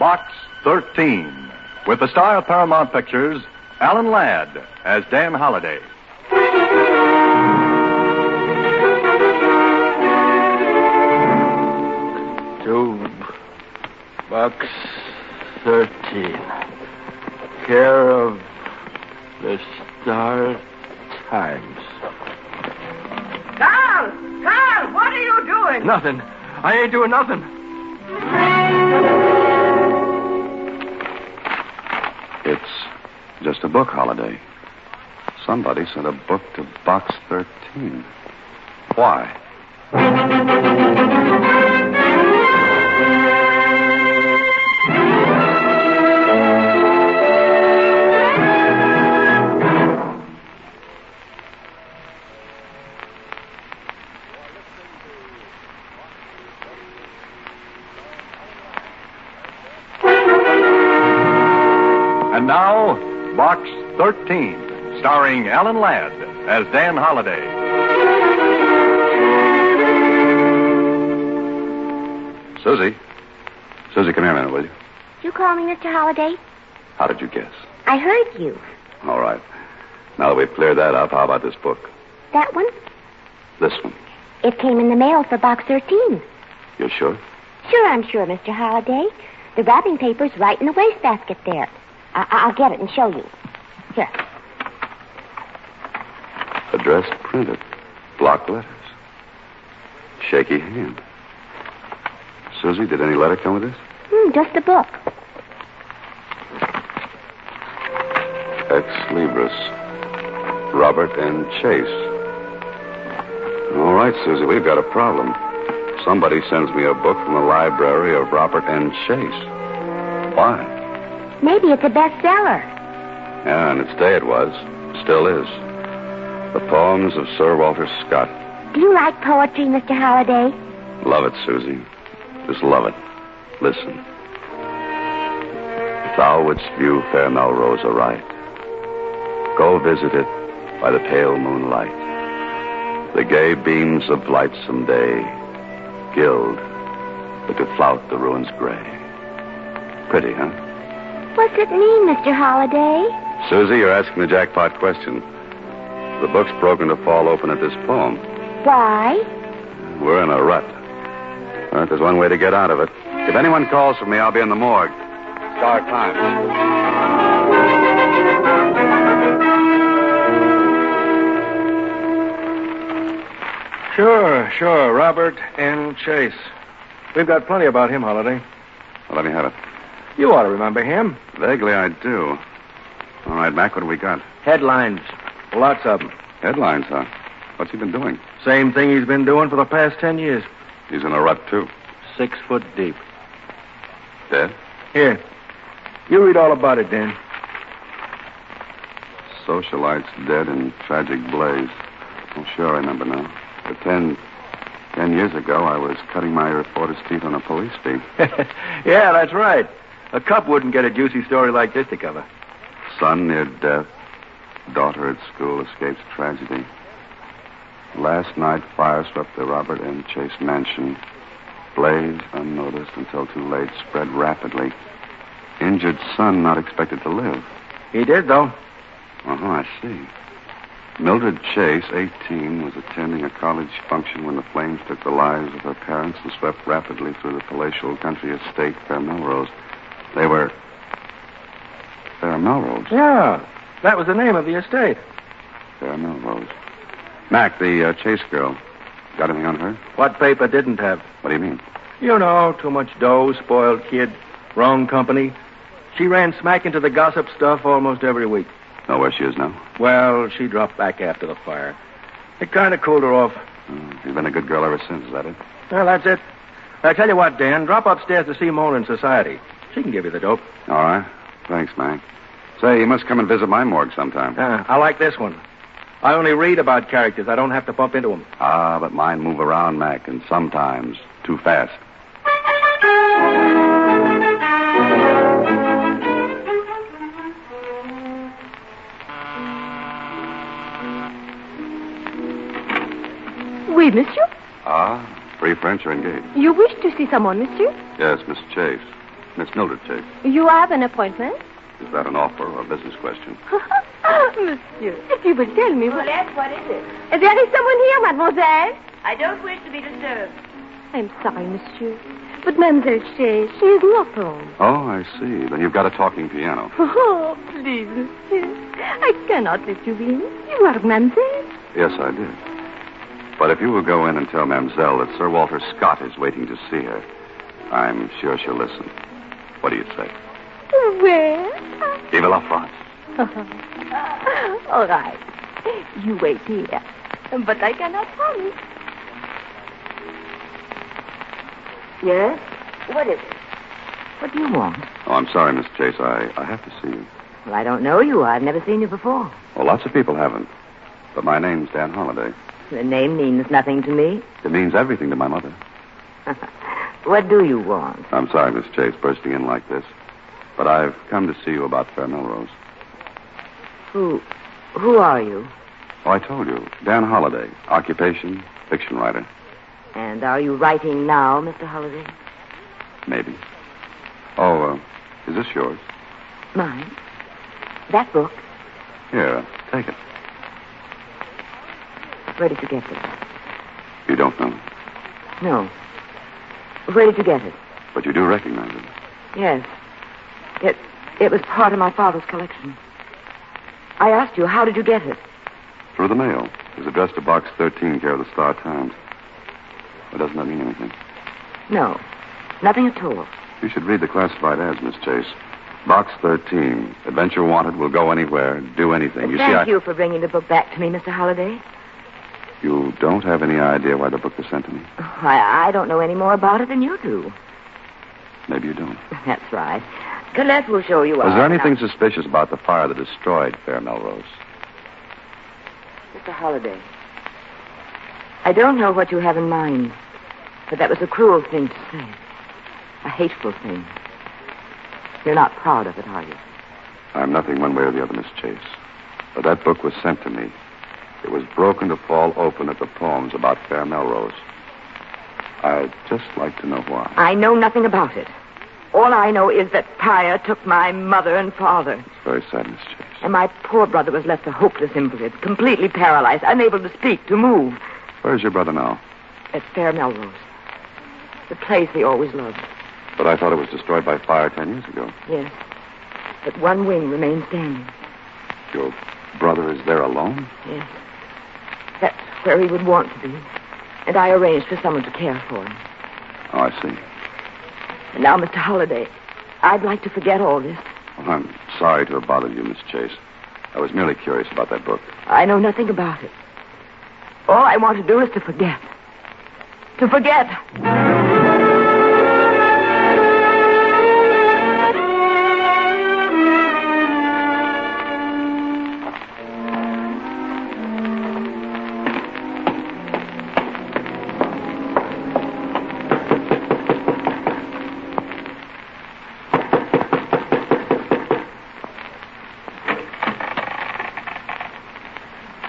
Box 13, with the star of Paramount Pictures, Alan Ladd, as Dan Holliday. To Box 13, care of the Star Times. Carl, what are you doing? Nothing. I ain't doing nothing. It's just a book, Holiday. Somebody sent a book to Box 13. Why? And now, Box 13, starring Alan Ladd as Dan Holliday. Suzie, come here a minute, will you? You call me Mr. Holliday? How did you guess? I heard you. All right. Now that we've cleared that up, how about this book? That one? This one. It came in the mail for Box 13. You're sure? Sure, I'm sure, Mr. Holliday. The wrapping paper's right in the wastebasket there. I'll get it and show you. Here. Address printed. Block letters. Shaky hand. Suzie, did any letter come with this? Just a book. Ex Libris. Robert and Chase. All right, Suzie, we've got a problem. Somebody sends me a book from the library of Robert and Chase. Why? Maybe it's a bestseller. Yeah, in its day it was. Still is. The poems of Sir Walter Scott. Do you like poetry, Mr. Holliday? Love it, Suzie. Just love it. Listen. If thou wouldst view fair Melrose aright, go visit it by the pale moonlight. The gay beams of lightsome day gild, but to flout the ruins gray. Pretty, huh? What's it mean, Mr. Holliday? Suzie, you're asking the jackpot question. The book's broken to fall open at this poem. Why? We're in a rut. But there's one way to get out of it. If anyone calls for me, I'll be in the morgue. Star Times. Sure. Robert N. Chase. We've got plenty about him, Holiday. Well, let me have it. You ought to remember him. Vaguely, I do. All right, Mac, what do we got? Headlines. Lots of them. Headlines, huh? What's he been doing? Same thing he's been doing for the past 10 years. He's in a rut, too. 6 foot deep. Dead? Here. You read all about it, Dan. Socialites dead in tragic blaze. Oh, sure, I remember now. But 10 years ago, I was cutting my reporter's teeth on a police beat. Yeah, that's right. A cop wouldn't get a juicy story like this to cover. Son near death. Daughter at school escapes tragedy. Last night, fire swept the Robert N. Chase mansion. Blaze, unnoticed until too late, spread rapidly. Injured son not expected to live. He did, though. I see. Mildred Chase, 18, was attending a college function when the flames took the lives of her parents and swept rapidly through the palatial country estate, Fair Melrose. They were... Fair Melrose? Yeah, that was the name of the estate. Fair Melrose. Mac, the Chase girl, got anything on her? What paper didn't have? What do you mean? You know, too much dough, spoiled kid, wrong company. She ran smack into the gossip stuff almost every week. Know where she is now? Well, she dropped back after the fire. It kind of cooled her off. You've been a good girl ever since, is that it? Well, that's it. I tell you what, Dan, drop upstairs to see Mona in society. She can give you the dope. All right. Thanks, Mac. Say, you must come and visit my morgue sometime. I like this one. I only read about characters. I don't have to bump into them. But mine move around, Mac, and sometimes too fast. Oui, monsieur? Free French are engaged. You wish to see someone, monsieur? Yes, Miss Chase. Miss Mildred Chase. You have an appointment? Is that an offer or a business question? Monsieur, if you will tell me what... Paulette, what is it? Is there someone here, mademoiselle? I don't wish to be disturbed. I'm sorry, monsieur. But Mademoiselle Chase, she is not home. Oh, I see. Then you've got a talking piano. Oh, please, monsieur. I cannot let you in. You are mademoiselle. Yes, I did. But if you will go in and tell Mademoiselle that Sir Walter Scott is waiting to see her, I'm sure she'll listen. What do you say? Where? Vive la France. All right. You wait here. But I cannot promise. Yes? What is it? What do you want? Oh, I'm sorry, Miss Chase. I have to see you. Well, I don't know you. I've never seen you before. Well, lots of people haven't. But my name's Dan Holliday. The name means nothing to me. It means everything to my mother. What do you want? I'm sorry, Miss Chase, bursting in like this. But I've come to see you about Fair Melrose. Who are you? Oh, I told you. Dan Holliday. Occupation, fiction writer. And are you writing now, Mr. Holliday? Maybe. Oh, is this yours? Mine? That book? Here, take it. Where did you get it? You don't know. No. Where did you get it? But you do recognize it. Yes. It was part of my father's collection. I asked you, how did you get it? Through the mail. It's addressed to Box 13, care of the Star Times. Well, doesn't that mean anything? No. Nothing at all. You should read the classified ads, Miss Chase. Box 13. Adventure wanted, will go anywhere, do anything. Thank you for bringing the book back to me, Mr. Holliday. You don't have any idea why the book was sent to me? I don't know any more about it than you do. Maybe you don't. That's right. Colette will show you out. Was there anything suspicious about the fire that destroyed Fair Melrose? Mr. Holliday, I don't know what you have in mind, but that was a cruel thing to say. A hateful thing. You're not proud of it, are you? I'm nothing one way or the other, Miss Chase. But that book was sent to me. It was broken to fall open at the poems about Fair Melrose. I'd just like to know why. I know nothing about it. All I know is that fire took my mother and father. It's very sad, Miss Chase. And my poor brother was left a hopeless invalid, completely paralyzed, unable to speak, to move. Where's your brother now? At Fair Melrose. The place he always loved. But I thought it was destroyed by fire 10 years ago. Yes. But one wing remains standing. Your brother is there alone? Yes. That's where he would want to be. And I arranged for someone to care for him. Oh, I see. And now, Mr. Holliday, I'd like to forget all this. Well, I'm sorry to have bothered you, Miss Chase. I was merely curious about that book. I know nothing about it. All I want to do is to forget. To forget.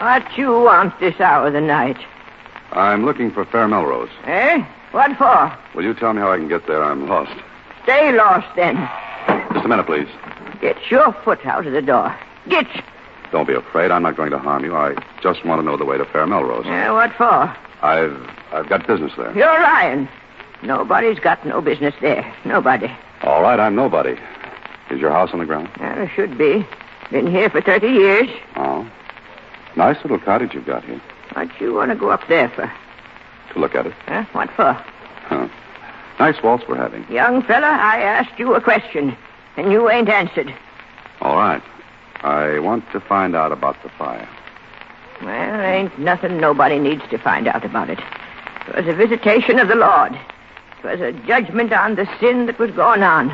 What you want this hour of the night? I'm looking for Fair Melrose. Eh? What for? Will you tell me how I can get there? I'm lost. Stay lost, then. Just a minute, please. Get your foot out of the door. Get. Don't be afraid. I'm not going to harm you. I just want to know the way to Fair Melrose. What for? I've got business there. You're lying. Nobody's got no business there. Nobody. All right, I'm nobody. Is your house on the ground? Should be. Been here for 30 years. Oh. Nice little cottage you've got here. What you want to go up there for? To look at it. What for? Huh. Nice waltz we're having. Young fella, I asked you a question, and you ain't answered. All right. I want to find out about the fire. Well, ain't nothing nobody needs to find out about it. It was a visitation of the Lord. It was a judgment on the sin that was going on.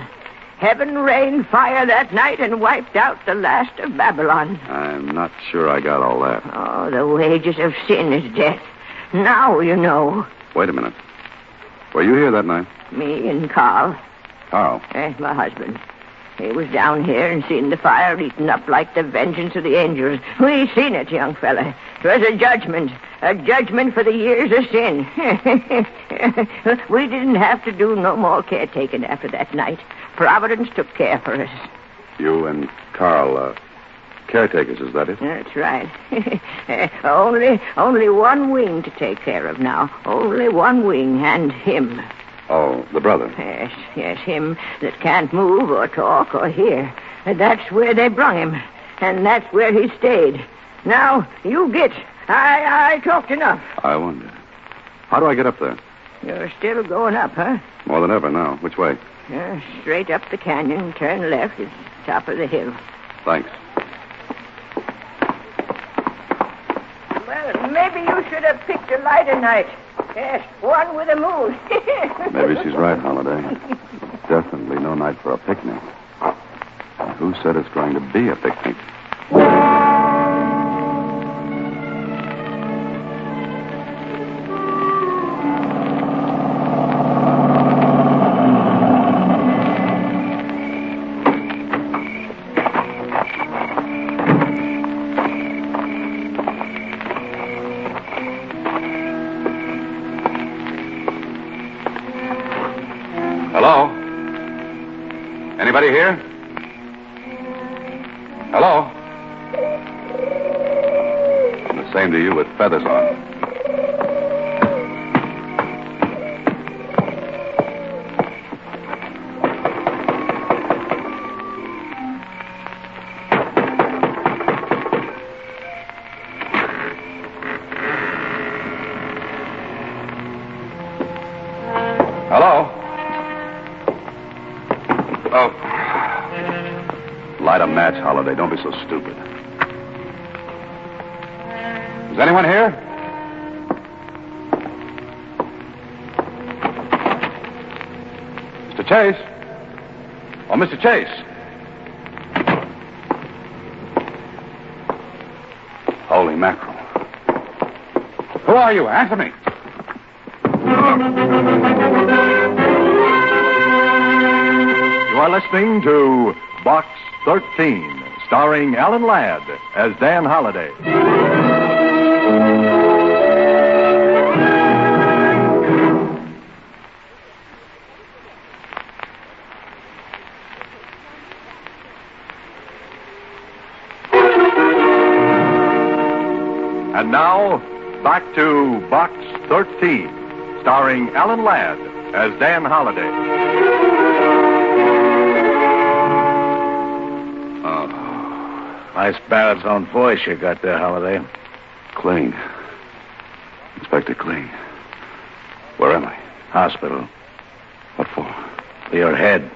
Heaven rained fire that night and wiped out the last of Babylon. I'm not sure I got all that. Oh, the wages of sin is death. Now you know. Wait a minute. Were you here that night? Me and Carl. Carl? My husband. He was down here and seen the fire eaten up like the vengeance of the angels. We seen it, young fella. It was a judgment for the years of sin. We didn't have to do no more caretaking after that night. Providence took care for us. You and Carl, caretakers, is that it? That's right. only one wing to take care of now. Only one wing, and him. Oh, the brother. Yes, him that can't move or talk or hear. That's where they brung him, and that's where he stayed. Now, you get. I talked enough. I wonder. How do I get up there? You're still going up, huh? More than ever now. Which way? Straight up the canyon, turn left at the top of the hill. Thanks. Well, maybe you should have picked a lighter night. Yes, one with a moon. Maybe she's right, Holiday. Definitely no night for a picnic. And who said it's going to be a picnic? Hello? Anybody here? Hello? And the same to you with feathers on. Hello? Oh. Light a match, Holiday. Don't be so stupid. Is anyone here? Mr. Chase? Oh, Mr. Chase. Holy mackerel. Who are you? Answer me. You are listening to Box 13, starring Alan Ladd as Dan Holliday. And now, back to Box 13, starring Alan Ladd as Dan Holliday. Nice baritone voice you got there, Holiday. Kling. Inspector Kling. Where am I? Hospital. What for? For your head.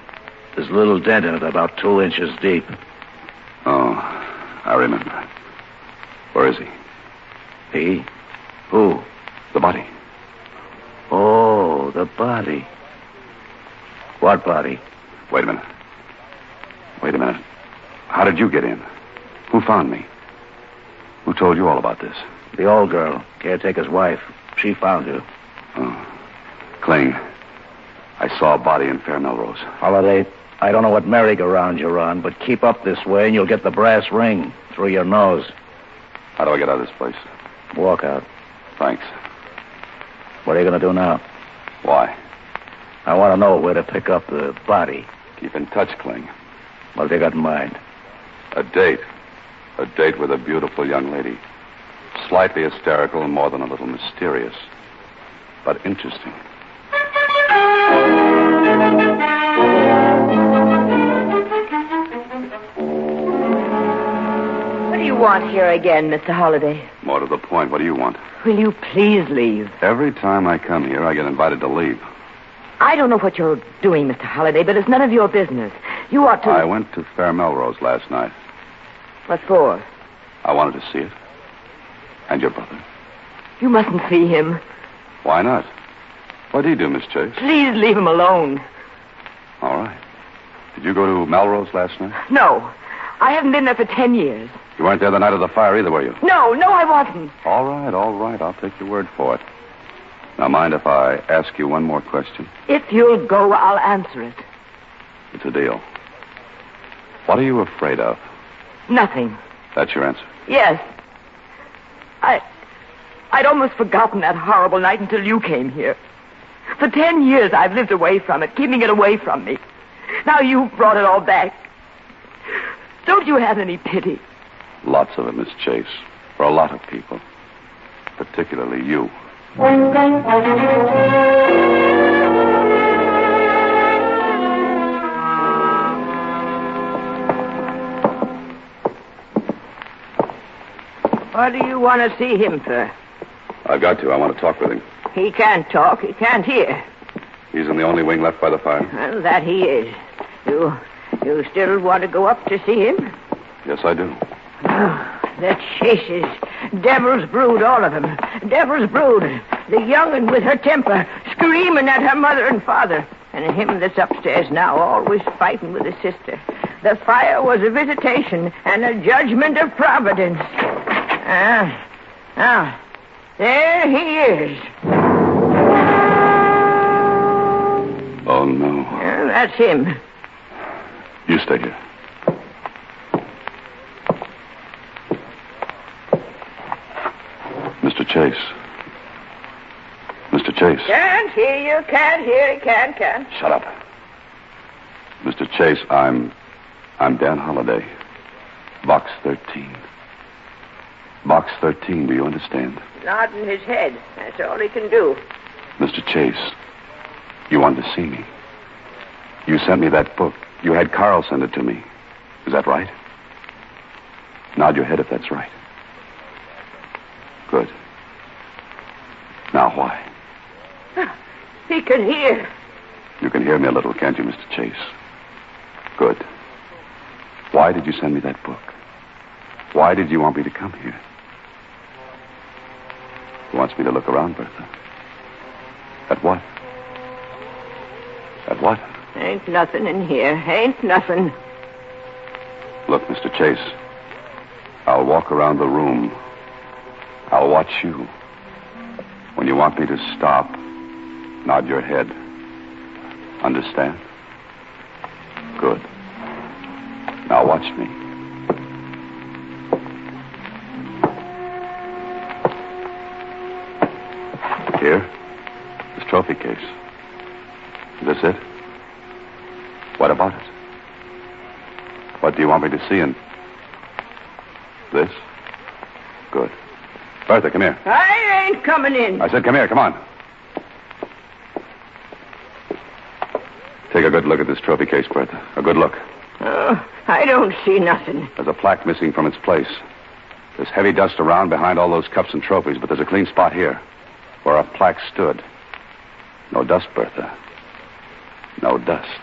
There's a little dent in it, about 2 inches deep. Oh, I remember. Where is he? He? Who? The body. Oh, the body. What body? Wait a minute. How did you get in? Who found me? Who told you all about this? The old girl, caretaker's wife. She found you. Oh. Kling, I saw a body in Fair Melrose. Holiday, I don't know what merry-go-round you're on, but keep up this way and you'll get the brass ring through your nose. How do I get out of this place? Walk out. Thanks. What are you going to do now? Why? I want to know where to pick up the body. Keep in touch, Kling. What have you got in mind? A date. A date with a beautiful young lady. Slightly hysterical and more than a little mysterious. But interesting. What do you want here again, Mr. Holliday? More to the point, what do you want? Will you please leave? Every time I come here, I get invited to leave. I don't know what you're doing, Mr. Holliday, but it's none of your business. You ought to... I went to Fair Melrose last night. What for? I wanted to see it. And your brother. You mustn't see him. Why not? What did he do, Miss Chase? Please leave him alone. All right. Did you go to Melrose last night? No. I haven't been there for 10 years. You weren't there the night of the fire either, were you? No, I wasn't. All right. I'll take your word for it. Now, mind if I ask you one more question? If you'll go, I'll answer it. It's a deal. What are you afraid of? Nothing. That's your answer? Yes. I'd almost forgotten that horrible night until you came here. For 10 years, I've lived away from it, keeping it away from me. Now you've brought it all back. Don't you have any pity? Lots of it, Miss Chase. For a lot of people. Particularly you. What do you want to see him for? I've got to. I want to talk with him. He can't talk. He can't hear. He's in the only wing left by the fire? Well, that he is. You still want to go up to see him? Yes, I do. Oh, the chases. Devil's brood, all of them. Devil's brood. The young'un with her temper, screaming at her mother and father. And him that's upstairs now, always fighting with his sister. The fire was a visitation and a judgment of Providence. Now, there he is. Oh, no. Well, that's him. You stay here. Mr. Chase. Mr. Chase. Can't hear you, can't hear you, can't. Shut up. Mr. Chase, I'm Dan Holliday. Box 13. Box 13, do you understand? Nodding his head. That's all he can do. Mr. Chase, you wanted to see me. You sent me that book. You had Carl send it to me. Is that right? Nod your head if that's right. Good. Now why? He can hear. You can hear me a little, can't you, Mr. Chase? Good. Why did you send me that book? Why did you want me to come here? He wants me to look around, Bertha. At what? At what? Ain't nothing in here. Ain't nothing. Look, Mr. Chase, I'll walk around the room. I'll watch you. When you want me to stop, nod your head. Understand? Good. Now watch me. Here, this trophy case. Is this it? What about it? What do you want me to see in this? Good. Bertha, come here. I ain't coming in. I said come here, come on. Take a good look at this trophy case, Bertha. A good look. Oh, I don't see nothing. There's a plaque missing from its place. There's heavy dust around behind all those cups and trophies, but there's a clean spot here where a plaque stood. No dust, Bertha. No dust.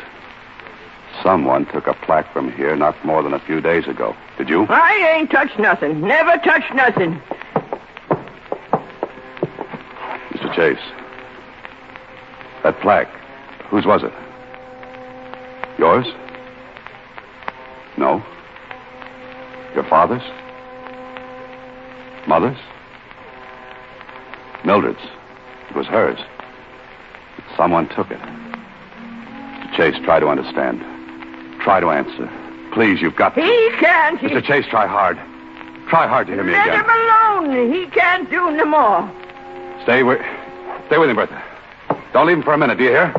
Someone took a plaque from here not more than a few days ago. Did you? I ain't touched nothing. Never touched nothing. Mr. Chase, that plaque, whose was it? Yours? No. Your father's? Mother's? Mildred's. It was hers. Someone took it. Mr. Chase, try to understand. Try to answer. Please, you've got to. He can't. Mr. Chase, try hard. Try hard to hear me Let again. him alone. He can't do no more. Stay with him, Bertha. Don't leave him for a minute, do you hear?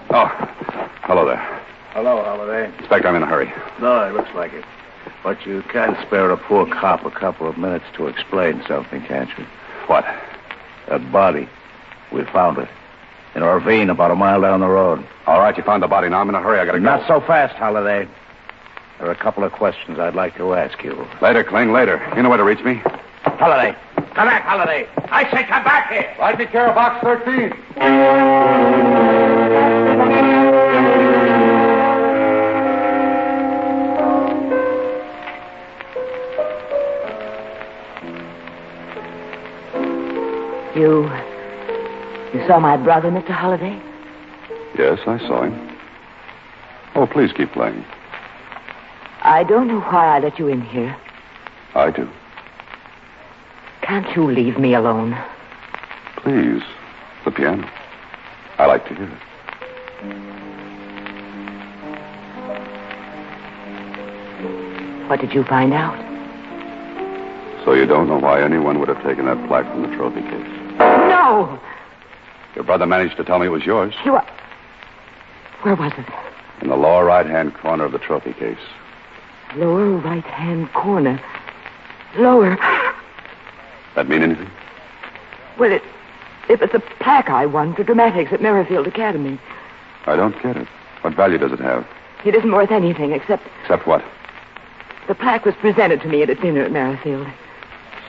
Oh, hello there. Hello, Holliday. Inspector, I'm in a hurry. No, it looks like it. But you can spare a poor cop a couple of minutes to explain something, can't you? What? That body. We found it. In a ravine about a mile down the road. All right, you found the body. Now I'm in a hurry. I gotta go. Not so fast, Holliday. There are a couple of questions I'd like to ask you. Later, Kling, later. You know where to reach me. Holliday. Come back, Holliday. I say come back here. I take care of box 13. You saw my brother, Mr. Holliday? Yes, I saw him. Oh, please keep playing. I don't know why I let you in here. I do. Can't you leave me alone? Please. The piano. I like to hear it. What did you find out? So you don't know why anyone would have taken that plaque from the trophy case? No! No. Your brother managed to tell me it was yours. Where was it? In the lower right-hand corner of the trophy case. Lower right-hand corner. Lower. That mean anything? Well, if it's a plaque I won for dramatics at Merrifield Academy. I don't get it. What value does it have? It isn't worth anything except... Except what? The plaque was presented to me at a dinner at Merrifield.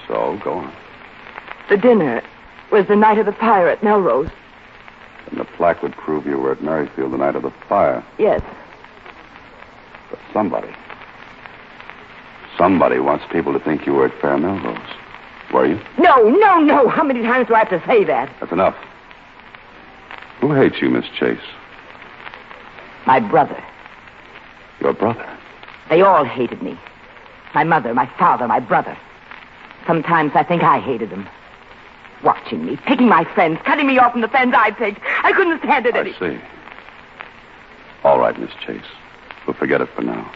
So, go on. The dinner was the night of the fire at Melrose. And the plaque would prove you were at Merrifield the night of the fire. Yes. But somebody wants people to think you were at Fair Melrose. Were you? No. How many times do I have to say that? That's enough. Who hates you, Miss Chase? My brother. Your brother? They all hated me. My mother, my father, my brother. Sometimes I think I hated them. Watching me, picking my friends, cutting me off from the friends I picked. I couldn't stand it any... I see. All right, Miss Chase. We'll forget it for now.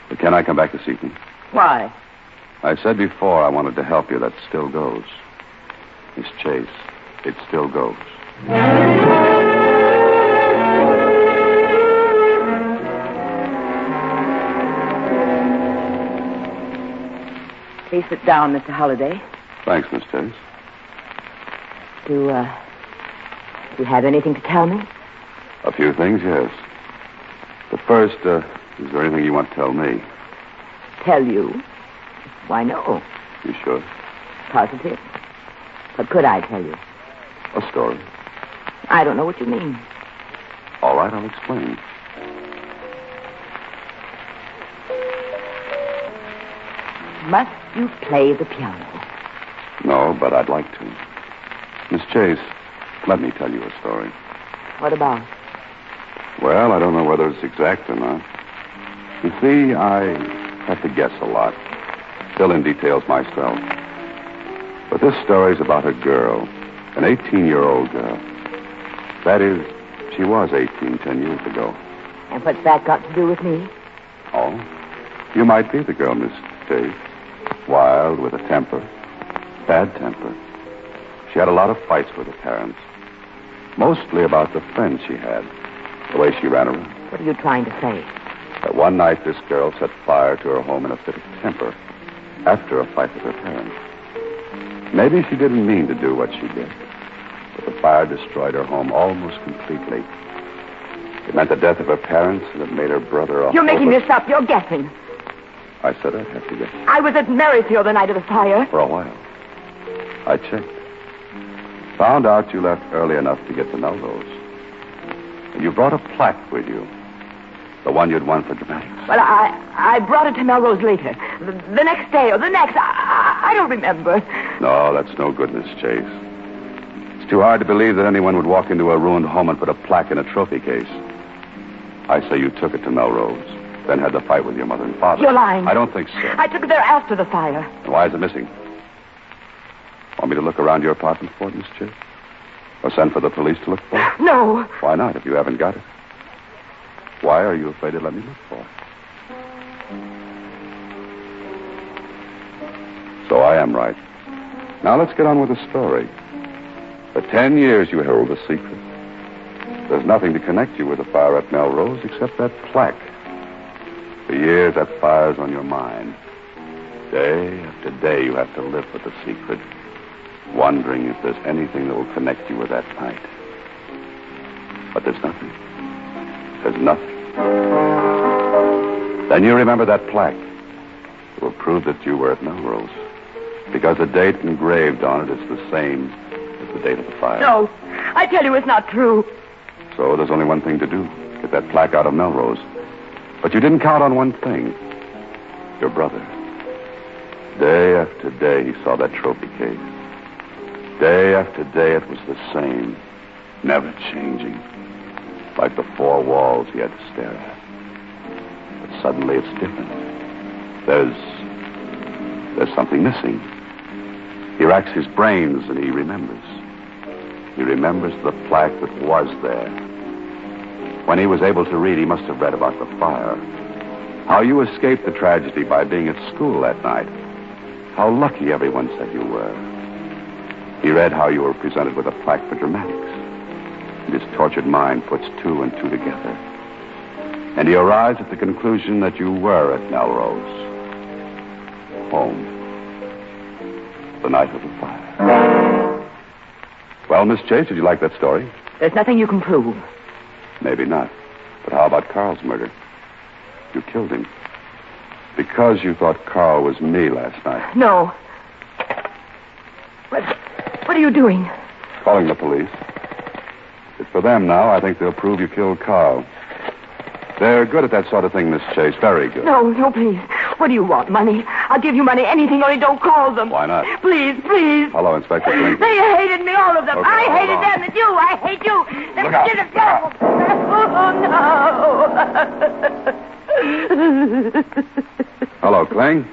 But can I come back this evening? Why? I said before I wanted to help you. That still goes. Miss Chase, it still goes. Please sit down, Mr. Holliday. Thanks, Miss Chase. Do you have anything to tell me? A few things, yes. But first, is there anything you want to tell me? Tell you? Why, no. You sure? Positive. What could I tell you? A story. I don't know what you mean. All right, I'll explain. Must you play the piano? No, but I'd like to. Miss Chase, let me tell you a story. What about? Well, I don't know whether it's exact or not. You see, I have to guess a lot. Fill in details myself. But this story's about a girl, an 18-year-old girl. That is, she was 18 10 years ago. And what's that got to do with me? Oh? You might be the girl, Miss Chase. Wild, with a temper. Bad temper. She had a lot of fights with her parents. Mostly about the friends she had. The way she ran around. What are you trying to say? That one night this girl set fire to her home in a fit of temper. After a fight with her parents. Maybe she didn't mean to do what she did. But the fire destroyed her home almost completely. It meant the death of her parents, and it made her brother You're making this up. You're guessing. I said I'd have to guess. I was at Merrifield the night of the fire. For a while. I checked. Found out you left early enough to get to Melrose. And you brought a plaque with you. The one you'd won for dramatics. Well, I brought it to Melrose later. The next day or the next. I don't remember. No, that's no good, Miss Chase. It's too hard to believe that anyone would walk into a ruined home and put a plaque in a trophy case. I say you took it to Melrose, then had the fight with your mother and father. You're lying. I don't think so. I took it there after the fire. And why is it missing? Want me to look around your apartment for it, Miss Chase? Or send for the police to look for it? No. Why not, if you haven't got it? Why are you afraid to let me look for it? So I am right. Now let's get on with the story. For 10 years you held a secret. There's nothing to connect you with the fire at Melrose except that plaque. For years that fire's on your mind. Day after day you have to live with the secret, wondering if there's anything that will connect you with that night. But there's nothing. There's nothing. Then you remember that plaque. It will prove that you were at Melrose. Because the date engraved on it is the same as the date of the fire. No. I tell you it's not true. So there's only one thing to do. Get that plaque out of Melrose. But you didn't count on one thing. Your brother. Day after day he saw that trophy case. Day after day it was the same. Never changing. Like the four walls he had to stare at. But suddenly it's different. There's something missing. He racks his brains and he remembers. He remembers the plaque that was there. When he was able to read, he must have read about the fire. How you escaped the tragedy by being at school that night. How lucky everyone said you were. He read how you were presented with a plaque for dramatics. And his tortured mind puts two and two together. And he arrives at the conclusion that you were at Melrose. Home. The night of the fire. Well, Miss Chase, did you like that story? There's nothing you can prove. Maybe not. But how about Carl's murder? You killed him. Because you thought Carl was me last night. No. What are you doing? Calling the police. It's for them now. I think they'll prove you killed Carl. They're good at that sort of thing, Miss Chase. Very good. No, please. What do you want? Money? I'll give you money. Anything, only don't call them. Why not? Please. Hello, Inspector Flynn. They hated me, all of them. Okay, I hold hated on. them and you. I hate you. They Look out. did it. Oh, no. Hello, Kling.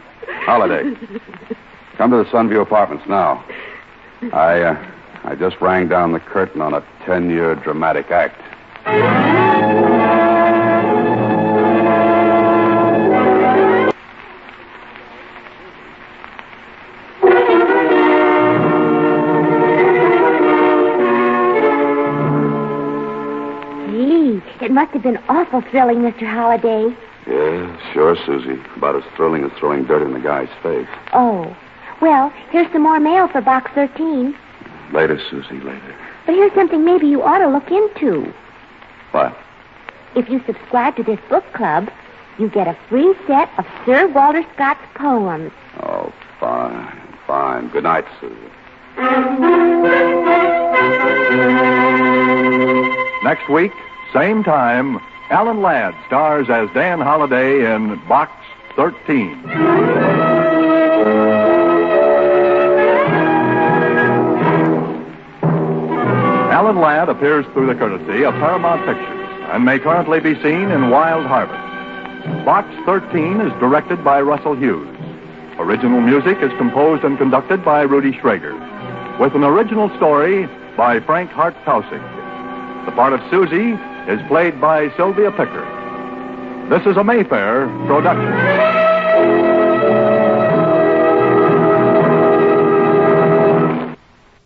Holiday. Come to the Sunview Apartments now. I just rang down the curtain on a 10-year dramatic act. It must have been awful thrilling, Mr. Holliday. Yeah, sure, Susie. About as thrilling as throwing dirt in the guy's face. Oh. Well, here's some more mail for Box 13. Later, Susie, later. But here's something maybe you ought to look into. What? If you subscribe to this book club, you get a free set of Sir Walter Scott's poems. Oh, fine. Good night, Susie. Next week, same time, Alan Ladd stars as Dan Holliday in Box 13. Alan Ladd appears through the courtesy of Paramount Pictures and may currently be seen in Wild Harvest. Box 13 is directed by Russell Hughes. Original music is composed and conducted by Rudy Schrager, with an original story by Frank Hart-Tausig. The part of Suzie is played by Sylvia Picker. This is a Mayfair production.